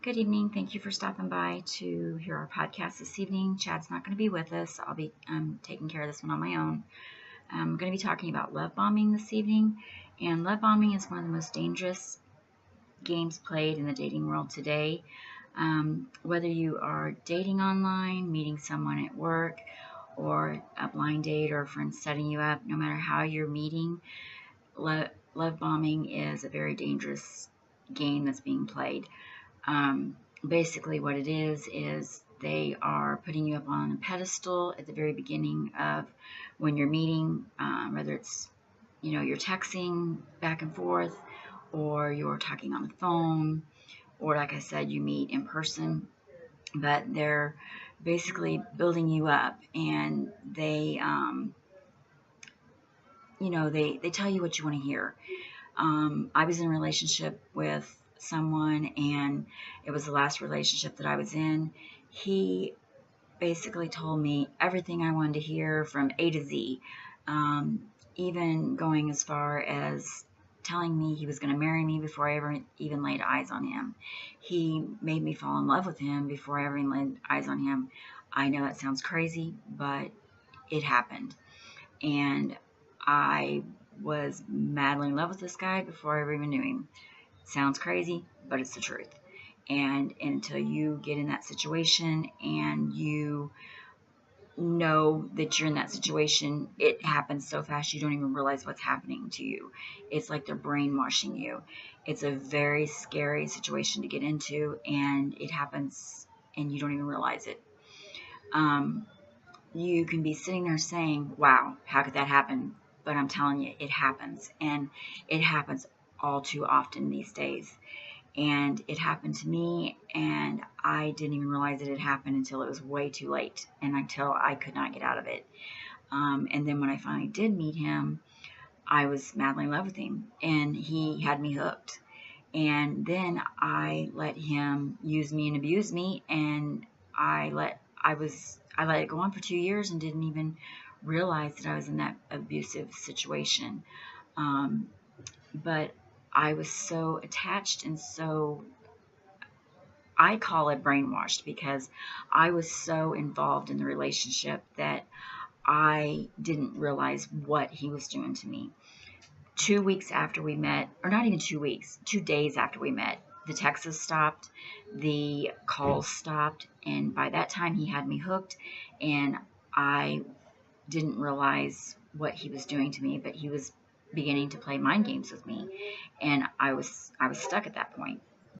Good evening. Thank you for stopping by to hear our podcast this evening. Chad's not going to be with us. I'll be taking care of this one on my own. I'm going to be talking about love bombing this evening. And love bombing is one of the most dangerous games played in the dating world today. Whether you are dating online, meeting someone at work, or a blind date or a friend setting you up, no matter how you're meeting, love bombing is a very dangerous game that's being played. Basically what it is they are putting you up on a pedestal at the very beginning of when you're meeting, whether it's, you're texting back and forth, or you're talking on the phone, or like I said, you meet in person, but they're basically building you up, and they tell you what you want to hear. I was in a relationship with someone, and it was the last relationship that I was in. He basically told me everything I wanted to hear from A to Z, even going as far as telling me he was going to marry me before I ever even laid eyes on him. He made me fall in love with him before I ever even laid eyes on him. I know that sounds crazy, but it happened. And I was madly in love with this guy before I ever even knew him. Sounds crazy, but it's the truth. And until you get in that situation and you know that you're in that situation, it happens so fast you don't even realize what's happening to you. It's like they're brainwashing you. It's a very scary situation to get into, and it happens and you don't even realize it. You can be sitting there saying, wow, how could that happen? But I'm telling you, it happens, and it happens all too often these days. And it happened to me, and I didn't even realize it had happened until it was way too late, and until I could not get out of it. And then when I finally did meet him, I was madly in love with him, and he had me hooked. And then I let him use me and abuse me, and I let it go on for 2 years and didn't even realize that I was in that abusive situation. But I was so attached, and so I call it brainwashed, because I was so involved in the relationship that I didn't realize what he was doing to me. 2 weeks after we met, or not even 2 weeks, 2 days after we met, the texts stopped, the calls stopped, and by that time he had me hooked, and I didn't realize what he was doing to me, but he was beginning to play mind games with me, and I was stuck at that point.